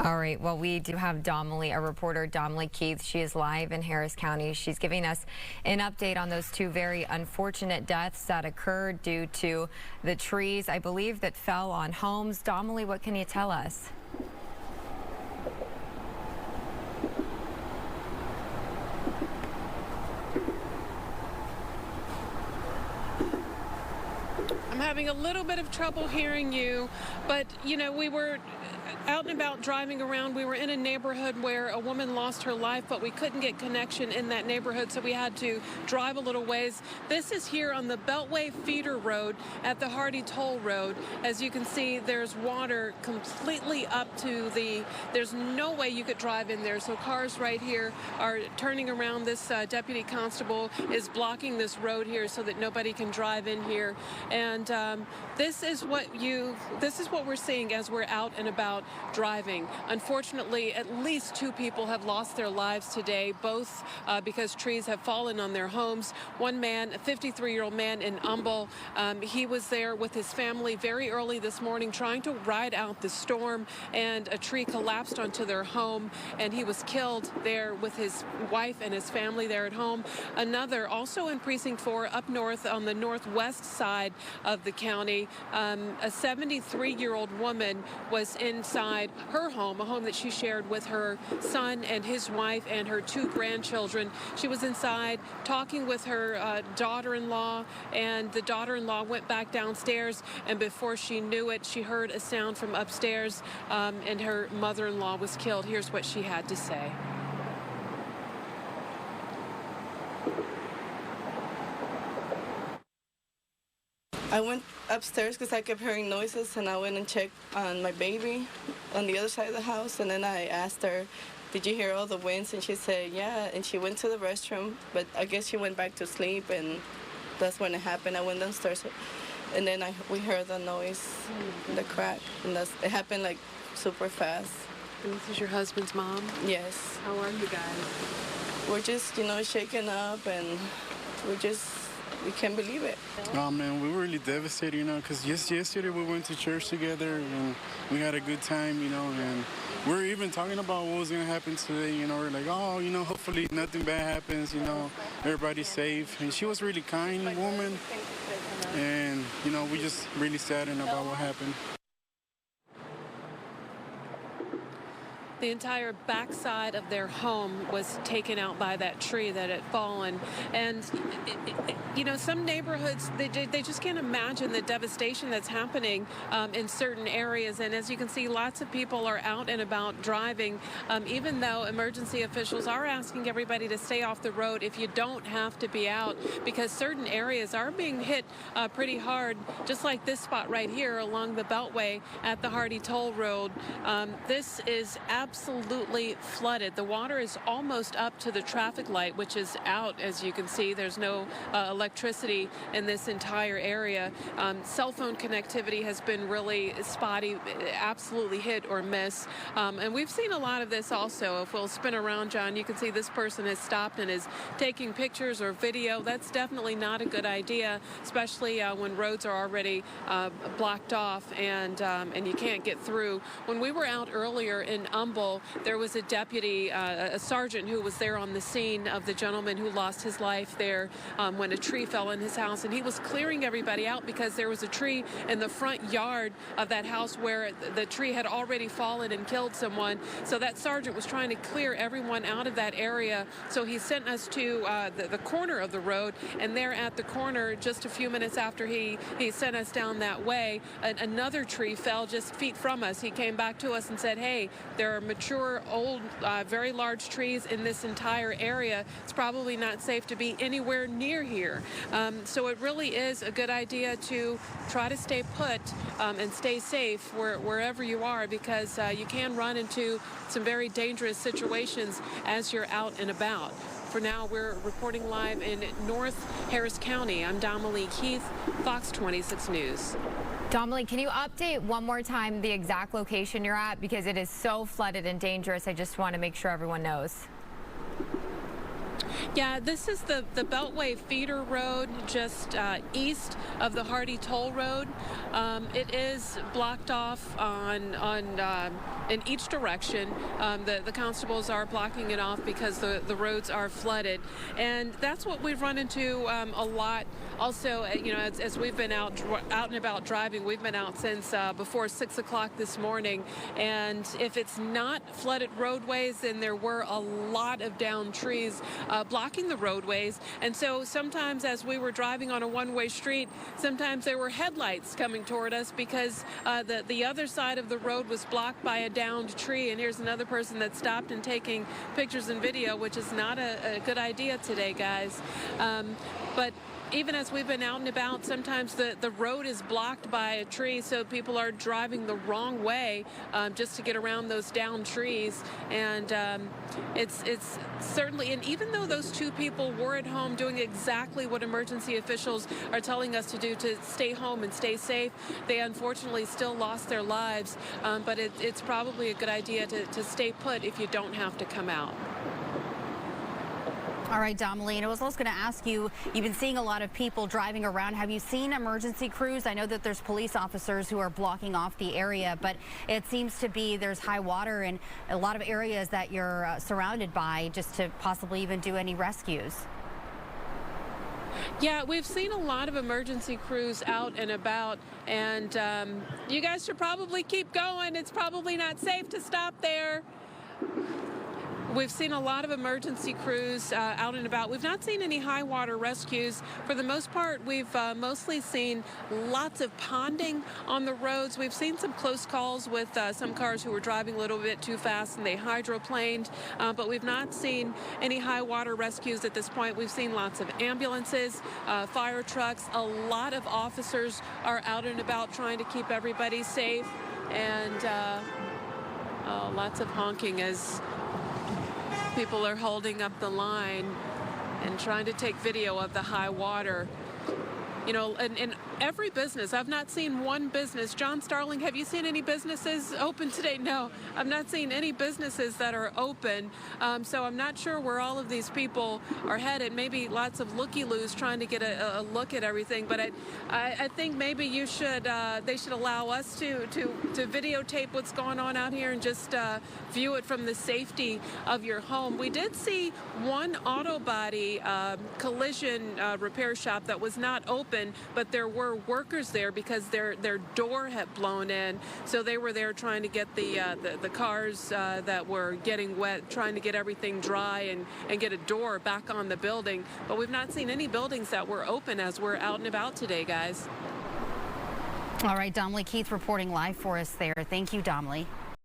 All right, well, we do have Domely, a reporter, Domely Keith. She is live in Harris County. She's giving us an update on those two very unfortunate deaths that occurred due to the trees, I believe, that fell on homes. Domely, what can you tell us? I'm having a little bit of trouble hearing you, but you know, we were out and about driving around. We were in a neighborhood where a woman lost her life, but we couldn't get connection in that neighborhood, so we had to drive a little ways. This is here on the Beltway feeder road at the Hardy Toll Road. As you can see, there's water completely up to there's no way you could drive in there. So cars right here are turning around. This deputy constable is blocking this road here so that nobody can drive in here. And this is what we're seeing as we're out and about driving. Unfortunately, at least 2 people have lost their lives today, both because trees have fallen on their homes. One man, a 53-year-old man in Humble, he was there with his family very early this morning trying to ride out the storm, and a tree collapsed onto their home, and he was killed there with his wife and his family there at home. Another, also in Precinct 4, up north on the northwest side of the county, a 73-year-old woman was inside her home, a home that she shared with her son and his wife and her 2 grandchildren. She was inside talking with her daughter-in-law, and the daughter-in-law went back downstairs, and before she knew it, she heard a sound from upstairs, and her mother-in-law was killed. Here's what she had to say. I went upstairs because I kept hearing noises, and I went and checked on my baby on the other side of the house, and then I asked her, did you hear all the winds? And she said, yeah, and she went to the restroom, but I guess she went back to sleep, and that's when it happened. I went downstairs, and then we heard the noise, the crack, and it happened like super fast. And this is your husband's mom? Yes. How are you guys? We're just, shaken up, and we can't believe it. Oh man, we were really devastated, because just yesterday we went to church together and we had a good time, and we were even talking about what was going to happen today, we're like, oh, hopefully nothing bad happens, everybody's safe. And she was a really kind woman, and, we just really saddened about what happened. The entire backside of their home was taken out by that tree that had fallen. And, some neighborhoods, they just can't imagine the devastation that's happening in certain areas. And as you can see, lots of people are out and about driving, even though emergency officials are asking everybody to stay off the road if you don't have to be out, because certain areas are being hit pretty hard, just like this spot right here along the Beltway at the Hardy Toll Road. This is absolutely flooded. The water is almost up to the traffic light, which is out. As you can see, there's no electricity in this entire area. Cell phone connectivity has been really spotty, absolutely hit or miss. And we've seen a lot of this also. If we'll spin around, John, you can see this person has stopped and is taking pictures or video. That's definitely not a good idea, especially when roads are already blocked off and you can't get through. When we were out earlier in Humble, there was a deputy, a sergeant who was there on the scene of the gentleman who lost his life there when a tree fell in his house, and he was clearing everybody out because there was a tree in the front yard of that house where the tree had already fallen and killed someone. So that sergeant was trying to clear everyone out of that area. So he sent us to the corner of the road, and there at the corner, just a few minutes after he sent us down that way, another tree fell just feet from us. He came back to us and said, hey, there are mature, old, very large trees in this entire area. It's probably not safe to be anywhere near here. So it really is a good idea to try to stay put and stay safe wherever you are, because you can run into some very dangerous situations as you're out and about. For now, we're reporting live in North Harris County. I'm Domely Keith, Fox 26 News. Domely, can you update one more time the exact location you're at? Because it is so flooded and dangerous. I just want to make sure everyone knows. Yeah, this is the Beltway feeder road just east of the Hardy Toll Road. It is blocked off in each direction. The constables are blocking it off because the roads are flooded, and that's what we've run into a lot. Also, you know, as we've been out and about driving, we've been out since before 6 o'clock this morning, and if it's not flooded roadways, then there were a lot of downed trees blocking the roadways. And so sometimes as we were driving on a one-way street, sometimes there were headlights coming toward us because the other side of the road was blocked by a downed tree. And here's another person that stopped and taking pictures and video, which is not a good idea today, guys. But even as we've been out and about, sometimes the road is blocked by a tree, so people are driving the wrong way just to get around those downed trees. And it's certainly, and even though those two people were at home doing exactly what emergency officials are telling us to do, to stay home and stay safe, they unfortunately still lost their lives. But it's probably a good idea to stay put if you don't have to come out. All right, Domely, and I was also going to ask you, you've been seeing a lot of people driving around. Have you seen emergency crews? I know that there's police officers who are blocking off the area, but it seems to be there's high water in a lot of areas that you're surrounded by, just to possibly even do any rescues. Yeah, we've seen a lot of emergency crews out and about, and you guys should probably keep going. It's probably not safe to stop there. We've seen a lot of emergency crews out and about. We've not seen any high water rescues. For the most part, we've mostly seen lots of ponding on the roads. We've seen some close calls with some cars who were driving a little bit too fast and they hydroplaned, but we've not seen any high water rescues at this point. We've seen lots of ambulances, fire trucks. A lot of officers are out and about trying to keep everybody safe, and lots of honking as people are holding up the line and trying to take video of the high water. You know, in every business, I've not seen one business. John Starling, have you seen any businesses open today? No, I've not seen any businesses that are open. So I'm not sure where all of these people are headed. Maybe lots of looky-loos trying to get a look at everything. But I think maybe you should, they should allow us to videotape what's going on out here and just view it from the safety of your home. We did see one auto body collision repair shop that was not open, but there were workers there because their door had blown in, so they were there trying to get the cars that were getting wet, trying to get everything dry and get a door back on the building. But we've not seen any buildings that were open as we're out and about today, guys. All right, Domely Keith reporting live for us there. Thank you, Domely.